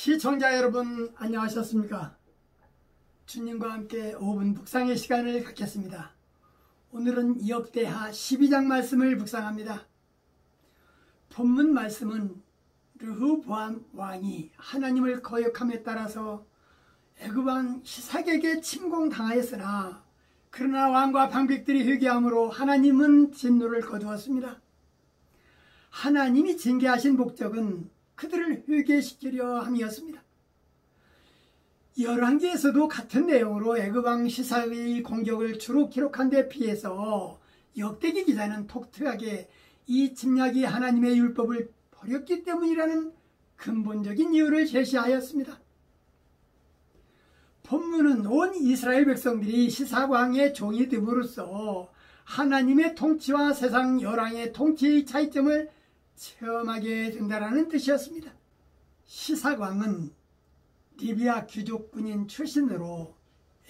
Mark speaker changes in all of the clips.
Speaker 1: 시청자 여러분 안녕하셨습니까? 주님과 함께 5분 묵상의 시간을 갖겠습니다. 오늘은 역대하 12장 말씀을 묵상합니다. 본문 말씀은 르호보암 왕이 하나님을 거역함에 따라서 애굽 왕 시삭에게 침공당하였으나 그러나 왕과 방백들이 회개함으로 하나님은 진노를 거두었습니다. 하나님이 징계하신 목적은 그들을 회개시키려 함이었습니다. 열왕기에서도 같은 내용으로 애굽 왕 시삭의 공격을 주로 기록한 데 비해서 역대기 기자는 독특하게 이 침략이 하나님의 율법을 버렸기 때문이라는 근본적인 이유를 제시하였습니다. 본문은 온 이스라엘 백성들이 시삭 왕의 종이 됨으로써 하나님의 통치와 세상 열왕의 통치의 차이점을 체험하게 된다는 뜻이었습니다. 시삭 왕은 리비아 귀족군인 출신으로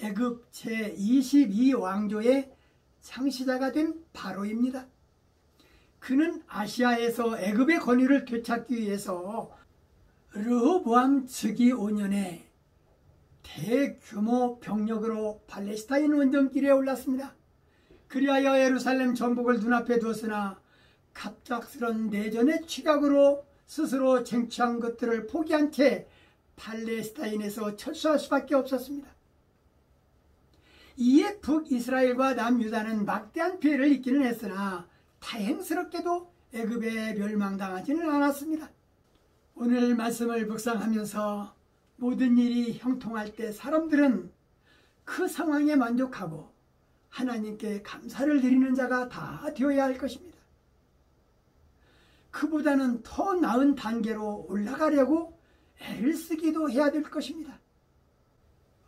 Speaker 1: 애굽 제22왕조의 창시자가 된 바로입니다. 그는 아시아에서 애굽의 권위를 되찾기 위해서 르호보암 즉위 5년에 대규모 병력으로 팔레스타인 원정길에 올랐습니다. 그리하여 예루살렘 전복을 눈앞에 두었으나 갑작스런 내전의 취각으로 스스로 쟁취한 것들을 포기한 채 팔레스타인에서 철수할 수밖에 없었습니다. 이에 북이스라엘과 남유다는 막대한 피해를 입기는 했으나 다행스럽게도 애굽에 멸망당하지는 않았습니다. 오늘 말씀을 묵상하면서 모든 일이 형통할 때 사람들은 그 상황에 만족하고 하나님께 감사를 드리는 자가 다 되어야 할 것입니다. 그보다는 더 나은 단계로 올라가려고 애를 쓰기도 해야 될 것입니다.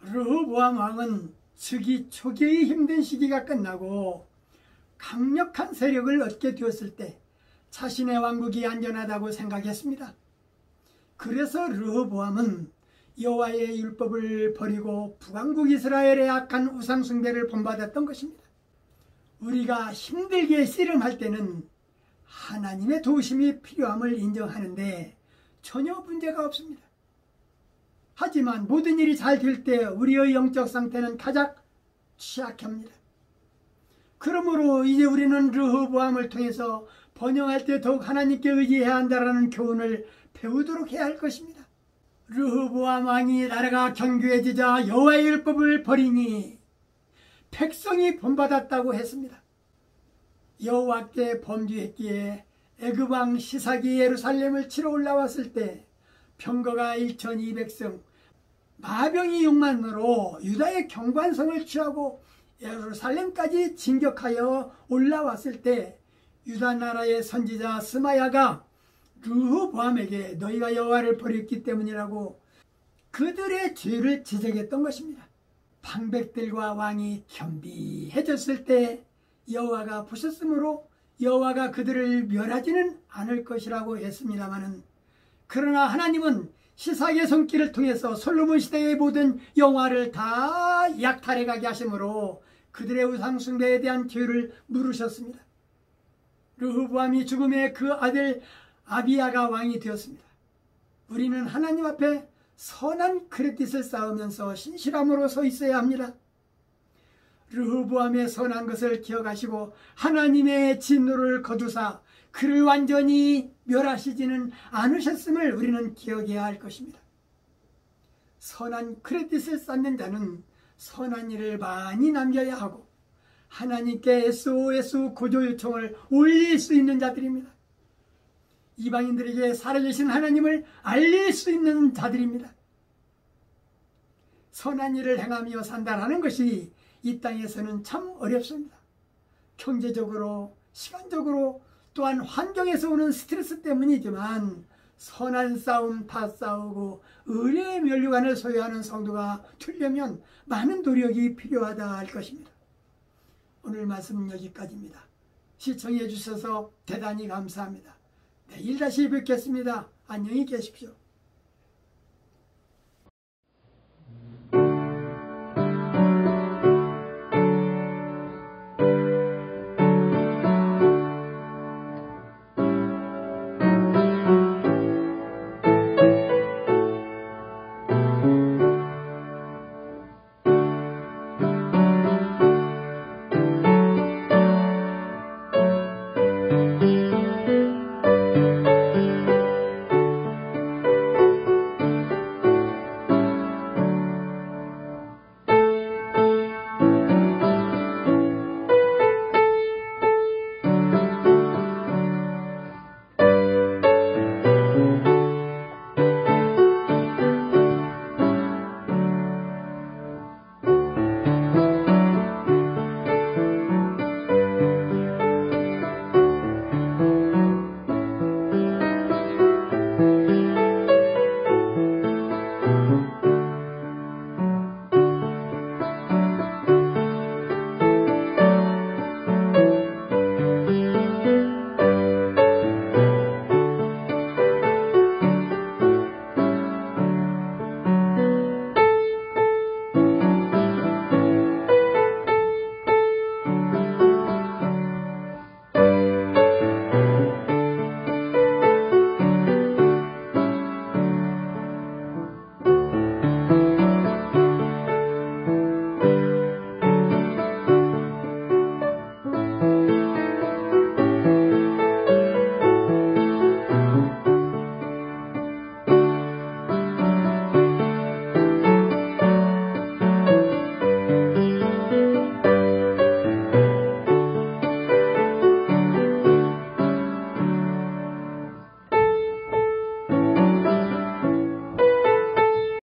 Speaker 1: 르호보암 왕은 즉위 초기의 힘든 시기가 끝나고 강력한 세력을 얻게 되었을 때 자신의 왕국이 안전하다고 생각했습니다. 그래서 르호보암은 여호와의 율법을 버리고 북왕국 이스라엘의 악한 우상 숭배를 본받았던 것입니다. 우리가 힘들게 씨름할 때는 하나님의 도우심이 필요함을 인정하는데 전혀 문제가 없습니다. 하지만 모든 일이 잘 될 때 우리의 영적 상태는 가장 취약합니다. 그러므로 이제 우리는 르호보암을 통해서 번영할 때 더욱 하나님께 의지해야 한다는 교훈을 배우도록 해야 할 것입니다. 르호보암 왕이 나라가 견고해지자 여호와의 율법을 버리니 백성이 본받았다고 했습니다. 여호와께 범죄했기에 애굽 왕 시삭이 예루살렘을 치러 올라왔을 때 병거가 1200성, 마병이 6만으로 유다의 경관성을 취하고 예루살렘까지 진격하여 올라왔을 때 유다 나라의 선지자 스마야가 르호보암에게 너희가 여호와를 버렸기 때문이라고 그들의 죄를 지적했던 것입니다. 방백들과 왕이 겸비해졌을 때 여호와가 보셨으므로 여호와가 그들을 멸하지는 않을 것이라고 했습니다마는 그러나 하나님은 시삭의 손길을 통해서 솔로몬 시대의 모든 영화를 다 약탈해 가게 하심으로 그들의 우상 숭배에 대한 죄를 물으셨습니다. 르호보암이 죽음에 그 아들 아비야가 왕이 되었습니다. 우리는 하나님 앞에 선한 크레딧을 쌓으면서 신실함으로 서 있어야 합니다. 르호보암의 선한 것을 기억하시고 하나님의 진노를 거두사 그를 완전히 멸하시지는 않으셨음을 우리는 기억해야 할 것입니다. 선한 크레딧을 쌓는 자는 선한 일을 많이 남겨야 하고 하나님께 SOS 구조 요청을 올릴 수 있는 자들입니다. 이방인들에게 살아계신 하나님을 알릴 수 있는 자들입니다. 선한 일을 행하며 산다는 것이 이 땅에서는 참 어렵습니다. 경제적으로, 시간적으로, 또한 환경에서 오는 스트레스 때문이지만 선한 싸움 다 싸우고 의뢰의 면류관을 소유하는 성도가 되려면 많은 노력이 필요하다 할 것입니다. 오늘 말씀은 여기까지입니다. 시청해 주셔서 대단히 감사합니다. 내일 다시 뵙겠습니다. 안녕히 계십시오.